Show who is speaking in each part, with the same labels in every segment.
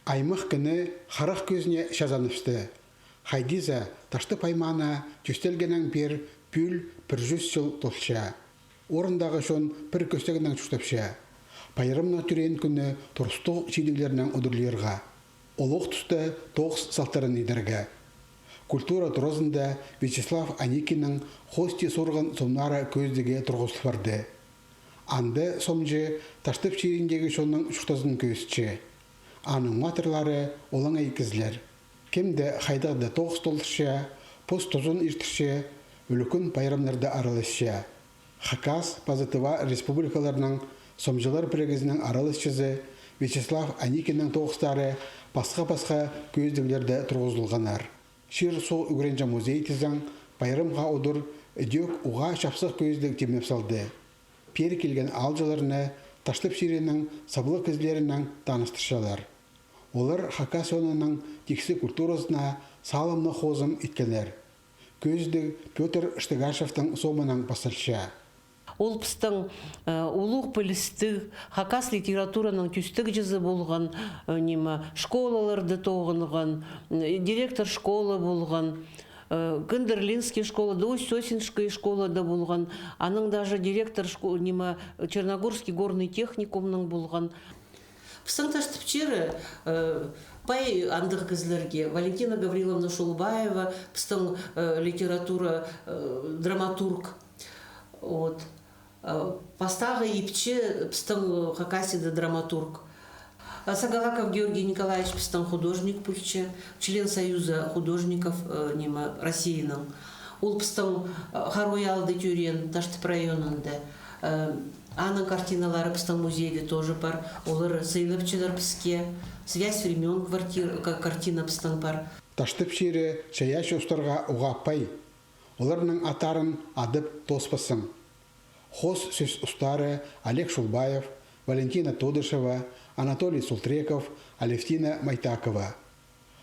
Speaker 1: Аймық күні харах көзіне шазаныпсты. Хайдиза ташты паймана түстелгенен бер пүл 100 жыл толша. Орындағы шон бір көстегінен чүштапша. Пайрымна түрен күні тұрыстық шиділерінен ұдырлерға. Олық түсті тоғыз салтарын идерге. Культура тұрызында Вячеслав Аникинің хости сорған сомнара көздеге тұрғызды барды. Анды сомжы таштып шеріндегі шонның шуқтазын көзчі. Аның матырлары олың әйкізлер. Кемді хайдағды тоғыз толшы, пост тұзын иртіші, үлікін пайрамларды аралысшы. Хакас Позытыва республикаларының сомжылар бірігізінің аралысшызы Вячеслав Аникинның тоғыстары басқа-басқа көздігілерді тұрғызылғанар. Шир сол үгіренжі музей тізің пайрымға одыр үдек уға шапсық көздік темнеп салды. Пері келген алжыларыны таштып ширенің сабылы көзлерінің таныстыршалар. Олар Хакас онының тексі культурасына салымны хозым иткелер. Көздік Петр Штыгашевтың сомының басылша.
Speaker 2: Ол пыстың улуғ пілістік, Хакас литератураның түстік жызы болған, школаларды тоғынған, директор школы болған, Гандерлинский школа, Усть-Сосинская школа да болған, аның даже директор Черногорский горный техникумның болған. Пыстың таштыпчері пай андық кізлерге Валентина Гавриловна Шолбаева, пыстың литература драматург. Постағы епче пыстың Хакасида драматург. Сагалаков Георгий Николаевич пыстың художник пульче, член Союза художников Россияның. Ол пыстың Харуялды тюрен Таштып районында. Аның картиналары пыстың музейде тоже бар. Олар сыйлыпчылар пыске. Связь времен картина пыстың бар.
Speaker 1: Таштып шері чаяш ұстарға ұғаппай. Оларның атарын адып тоспасын. Хос сөз ұстары Олег Шулбаев, Валентина Тодышева, Анатолий Султреков, Алевтина Майтакова.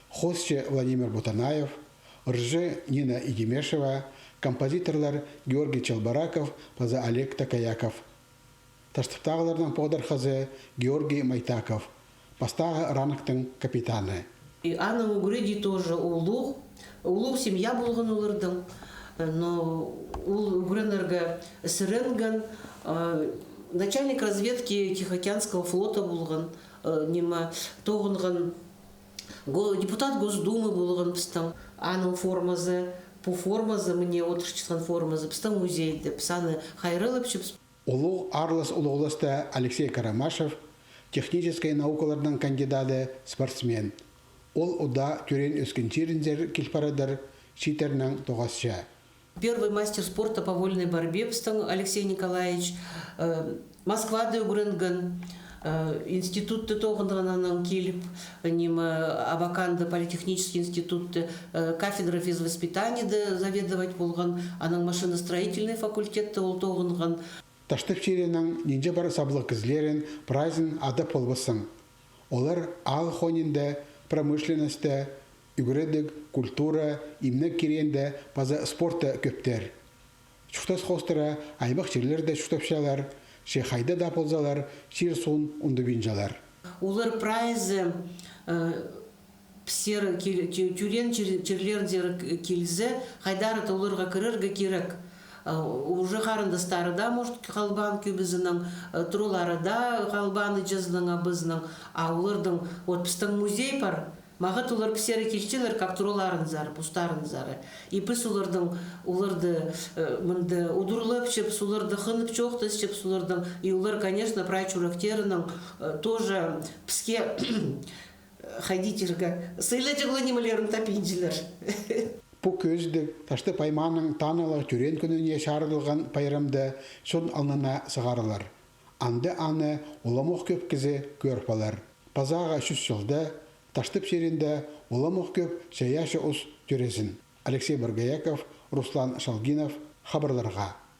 Speaker 1: Хосче Владимир Бутанаев, Ржы Нина Игимешева, композиторлар Георгий Челбараков, паза Олег Такаяков. Таштыптағыларның подархазы Георгий Майтаков, пастағы ранықтың капитаны.
Speaker 2: Аның Угреди тоже улуғ семья болған олардың. Но Угренерга Сыренган, начальник разведки Тихоокеанского флота болған, депутат Госдумы болған пыстың. Аның формазы, по формазы, мне отыршчысқан формазы, пыстың музейді, пысаны хайрылып шыпс.
Speaker 1: Улуғ Арлас Улуғласта Алексей Карамашев, технической наукаларының кандидаты, спортсмен. Ол ұда түрен өскінчеріндер келпарадар шитернің тоғасша.
Speaker 2: Первый мастер спорта по вольной борьбе пыстың Алексей Николаевич, Москвады Угренган, институтты тоғындығынан келіп, Абаканды политехнический институтты, кафедра физвоспитания заведовать болған, аның машиностроительный факультетті ол тоғынған.
Speaker 1: Таштып шеренің нинже бар саблық кізлерін прайзын адып олбысын. Олар ал хонинде промышленности, үгіредік, культура, имнік керенде база спорта көптер. Шуқтас хостыра аймақ жерлерді шуқтапшалар, шехайды да ползалар, шер сон ұндыбинжалар.
Speaker 2: Олар прайзы псер тюрен черлердер келзі, хайдары оларға кіріргі керек. Уже қарында старыда, может, қалбан көбізінің, тұруларыда қалбаны жазының абызының, а олардың пыстың музей бар. Мағыт олар пісері келчелер, как тұруларын зары, пұстарын зары. И піс оларды удурлып шеп, оларды хынып чоқты шеп, и олар, конечно, прай чурактерінің тоже піске хайдитерға сыйлы немелерін тапинжілер.
Speaker 1: Бұл көздік ташты пайманың танылық түрен күніне шарылған пайрамды сон алнына сығарылар. Анды аны оламық көп кізі көрпалар. Пазаға 3 жылда таштып шерінде оламық көп шаяшы ұс түресін. Алексей Баргаяков, Руслан Шалгинов, хабарларға.